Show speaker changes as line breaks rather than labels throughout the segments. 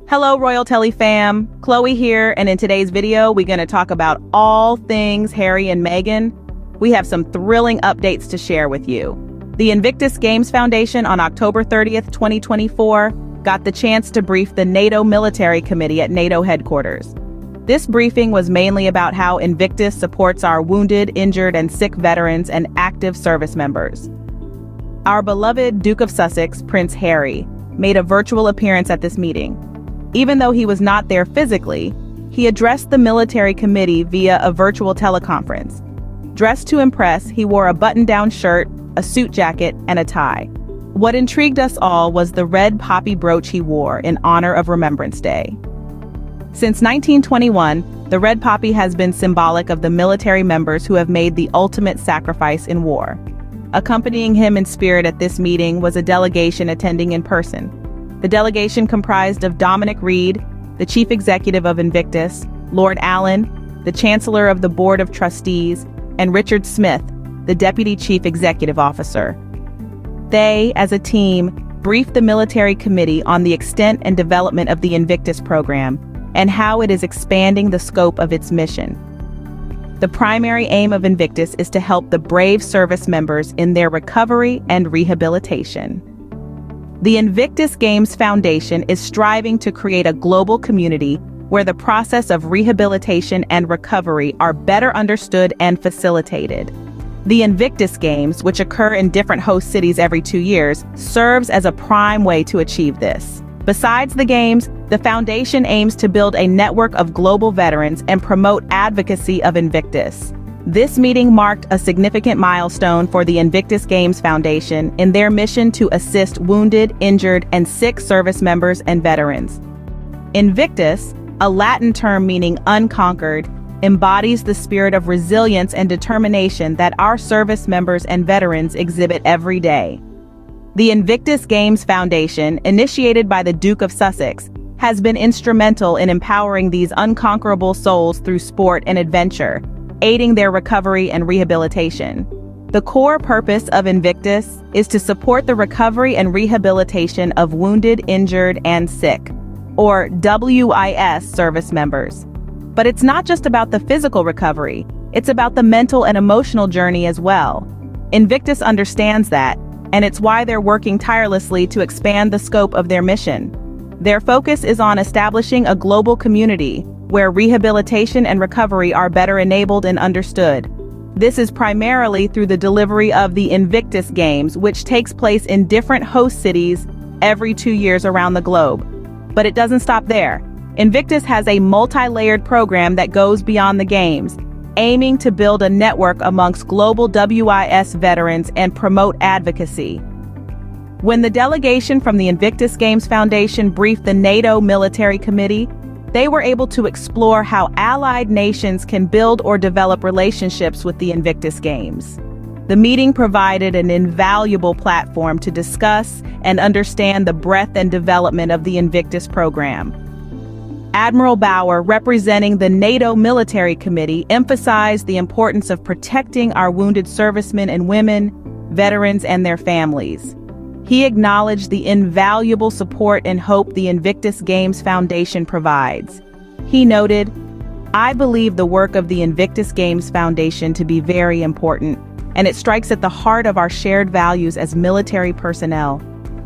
Hello, Royal Telly fam. Chloe here, and in today's video, we're going to talk about all things Harry and Meghan. We have some thrilling updates to share with you. The Invictus Games Foundation on October 30th, 2024, got the chance to brief the NATO Military Committee at NATO headquarters. This briefing was mainly about how Invictus supports our wounded, injured, and sick veterans and active service members. Our beloved Duke of Sussex, Prince Harry, made a virtual appearance at this meeting. Even though he was not there physically, he addressed the military committee via a virtual teleconference. Dressed to impress, he wore a button-down shirt, a suit jacket, and a tie. What intrigued us all was the red poppy brooch he wore in honor of Remembrance Day. Since 1921, the red poppy has been symbolic of the military members who have made the ultimate sacrifice in war. Accompanying him in spirit at this meeting was a delegation attending in person. The delegation comprised of Dominic Reed, the chief executive of Invictus, Lord Allen, the chancellor of the board of trustees, and Richard Smith, the deputy chief executive officer. They, as a team, briefed the military committee on the extent and development of the Invictus program and how it is expanding the scope of its mission. The primary aim of Invictus is to help the brave service members in their recovery and rehabilitation. The Invictus Games Foundation is striving to create a global community where the process of rehabilitation and recovery are better understood and facilitated. The Invictus Games, which occur in different host cities every 2 years, serves as a prime way to achieve this. Besides the Games, the Foundation aims to build a network of global veterans and promote advocacy of Invictus. This meeting marked a significant milestone for the Invictus Games Foundation in their mission to assist wounded, injured, and sick service members and veterans. Invictus, a Latin term meaning unconquered, embodies the spirit of resilience and determination that our service members and veterans exhibit every day. The Invictus Games Foundation, initiated by the Duke of Sussex, has been instrumental in empowering these unconquerable souls through sport and adventure, aiding their recovery and rehabilitation. The core purpose of Invictus is to support the recovery and rehabilitation of wounded, injured, and sick, or WIS service members. But it's not just about the physical recovery, it's about the mental and emotional journey as well. Invictus understands that, and it's why they're working tirelessly to expand the scope of their mission. Their focus is on establishing a global community where rehabilitation and recovery are better enabled and understood. This is primarily through the delivery of the Invictus Games, which takes place in different host cities every 2 years around the globe. But it doesn't stop there. Invictus has a multi-layered program that goes beyond the Games, aiming to build a network amongst global WIS veterans and promote advocacy. When the delegation from the Invictus Games Foundation briefed the NATO Military Committee, they were able to explore how allied nations can build or develop relationships with the Invictus Games. The meeting provided an invaluable platform to discuss and understand the breadth and development of the Invictus program. Admiral Bauer, representing the NATO Military Committee, emphasized the importance of protecting our wounded servicemen and women, veterans, and their families. He acknowledged the invaluable support and hope the Invictus Games Foundation provides. He noted, "I believe the work of the Invictus Games Foundation to be very important, and it strikes at the heart of our shared values as military personnel.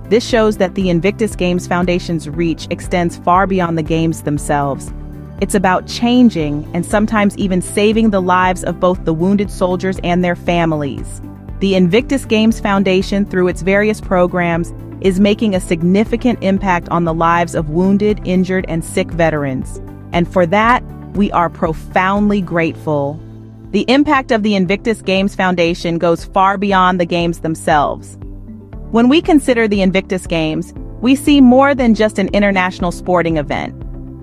This shows that the Invictus Games Foundation's reach extends far beyond the games themselves. It's about changing and sometimes even saving the lives of both the wounded soldiers and their families." The Invictus Games Foundation, through its various programs, is making a significant impact on the lives of wounded, injured, and sick veterans. And for that, we are profoundly grateful. The impact of the Invictus Games Foundation goes far beyond the games themselves. When we consider the Invictus Games, we see more than just an international sporting event.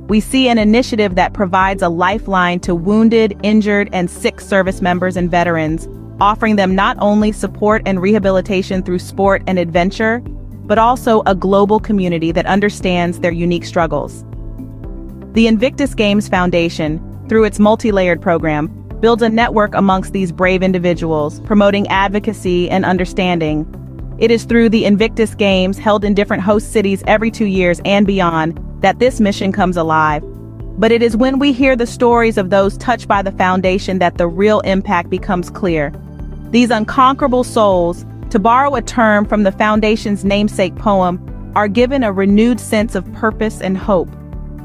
We see an initiative that provides a lifeline to wounded, injured, and sick service members and veterans, offering them not only support and rehabilitation through sport and adventure, but also a global community that understands their unique struggles. The Invictus Games Foundation, through its multi-layered program, builds a network amongst these brave individuals, promoting advocacy and understanding. It is through the Invictus Games, held in different host cities every 2 years and beyond, that this mission comes alive. But it is when we hear the stories of those touched by the foundation that the real impact becomes clear. These unconquerable souls, to borrow a term from the foundation's namesake poem, are given a renewed sense of purpose and hope.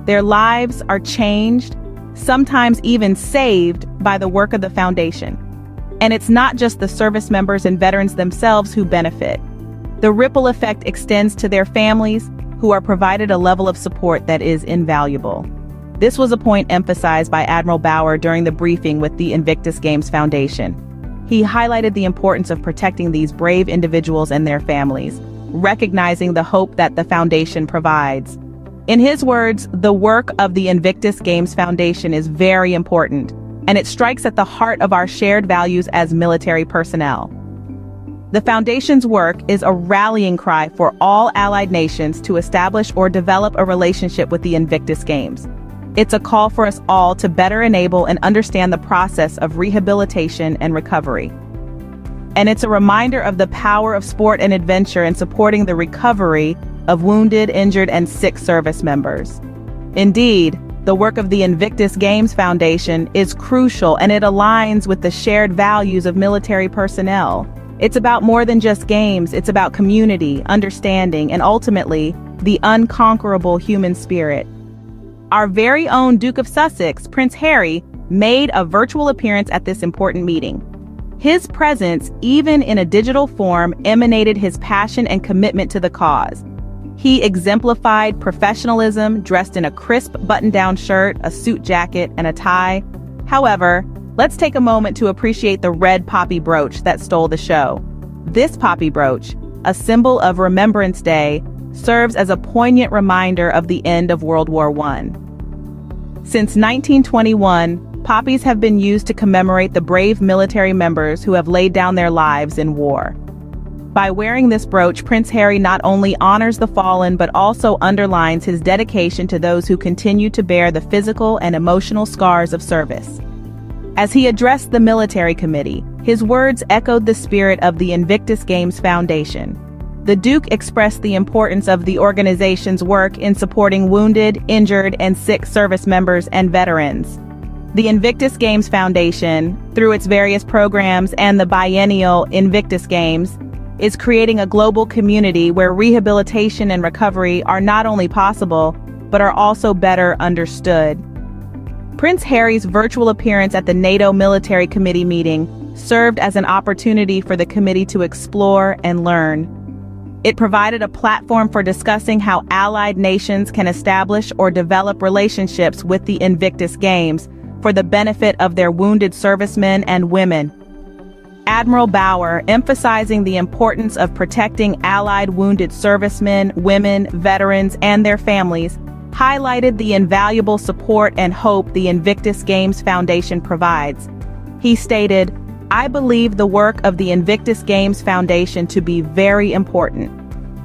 Their lives are changed, sometimes even saved, by the work of the foundation. And it's not just the service members and veterans themselves who benefit. The ripple effect extends to their families, who are provided a level of support that is invaluable. This was a point emphasized by Admiral Bauer during the briefing with the Invictus Games Foundation. He highlighted the importance of protecting these brave individuals and their families, recognizing the hope that the foundation provides. In his words, the work of the Invictus Games Foundation is very important, and it strikes at the heart of our shared values as military personnel. The Foundation's work is a rallying cry for all allied nations to establish or develop a relationship with the Invictus Games. It's a call for us all to better enable and understand the process of rehabilitation and recovery. And it's a reminder of the power of sport and adventure in supporting the recovery of wounded, injured, and sick service members. Indeed, the work of the Invictus Games Foundation is crucial, and it aligns with the shared values of military personnel. It's about more than just games. It's about community, understanding, and ultimately, the unconquerable human spirit. Our very own Duke of Sussex, Prince Harry, made a virtual appearance at this important meeting. His presence, even in a digital form, emanated his passion and commitment to the cause. He exemplified professionalism, dressed in a crisp button-down shirt, a suit jacket, and a tie. However, let's take a moment to appreciate the red poppy brooch that stole the show. This poppy brooch, a symbol of Remembrance Day, serves as a poignant reminder of the end of World War I. Since 1921, poppies have been used to commemorate the brave military members who have laid down their lives in war. By wearing this brooch, Prince Harry not only honors the fallen but also underlines his dedication to those who continue to bear the physical and emotional scars of service. As he addressed the military committee, his words echoed the spirit of the Invictus Games Foundation. The Duke expressed the importance of the organization's work in supporting wounded, injured, and sick service members and veterans. The Invictus Games Foundation, through its various programs and the biennial Invictus Games, is creating a global community where rehabilitation and recovery are not only possible, but are also better understood. Prince Harry's virtual appearance at the NATO Military Committee meeting served as an opportunity for the committee to explore and learn. It provided a platform for discussing how allied nations can establish or develop relationships with the Invictus Games for the benefit of their wounded servicemen and women. Admiral Bauer, emphasizing the importance of protecting allied wounded servicemen, women, veterans, and their families, highlighted the invaluable support and hope the Invictus Games Foundation provides. He stated, "I believe the work of the Invictus Games Foundation to be very important,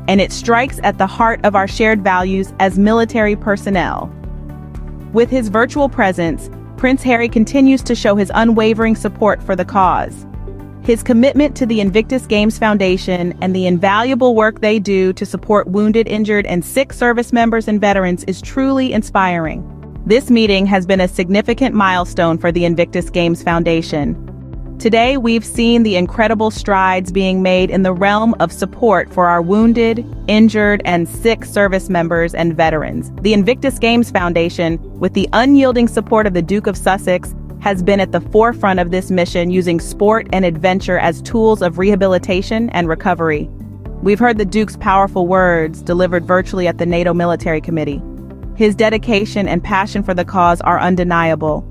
and it strikes at the heart of our shared values as military personnel." With his virtual presence, Prince Harry continues to show his unwavering support for the cause. His commitment to the Invictus Games Foundation and the invaluable work they do to support wounded, injured, and sick service members and veterans is truly inspiring. This meeting has been a significant milestone for the Invictus Games Foundation. Today, we've seen the incredible strides being made in the realm of support for our wounded, injured, and sick service members and veterans. The Invictus Games Foundation, with the unyielding support of the Duke of Sussex, has been at the forefront of this mission, using sport and adventure as tools of rehabilitation and recovery. We've heard the Duke's powerful words delivered virtually at the NATO Military Committee. His dedication and passion for the cause are undeniable.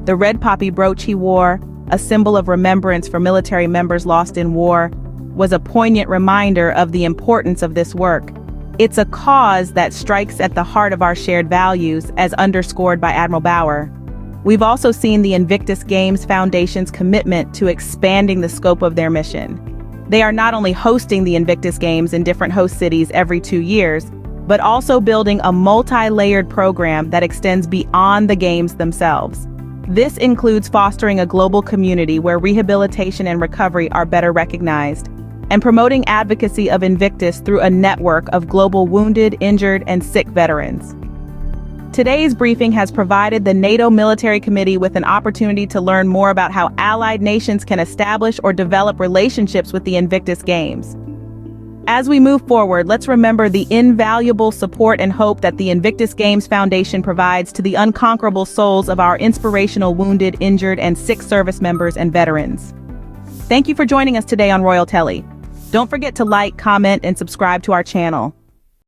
The red poppy brooch he wore, a symbol of remembrance for military members lost in war, was a poignant reminder of the importance of this work. It's a cause that strikes at the heart of our shared values, as underscored by Admiral Bauer. We've also seen the Invictus Games Foundation's commitment to expanding the scope of their mission. They are not only hosting the Invictus Games in different host cities every 2 years, but also building a multi-layered program that extends beyond the games themselves. This includes fostering a global community where rehabilitation and recovery are better recognized, and promoting advocacy of Invictus through a network of global wounded, injured, and sick veterans. Today's briefing has provided the NATO Military Committee with an opportunity to learn more about how allied nations can establish or develop relationships with the Invictus Games. As we move forward, let's remember the invaluable support and hope that the Invictus Games Foundation provides to the unconquerable souls of our inspirational wounded, injured, and sick service members and veterans. Thank you for joining us today on Royal Telly. Don't forget to like, comment, and subscribe to our channel.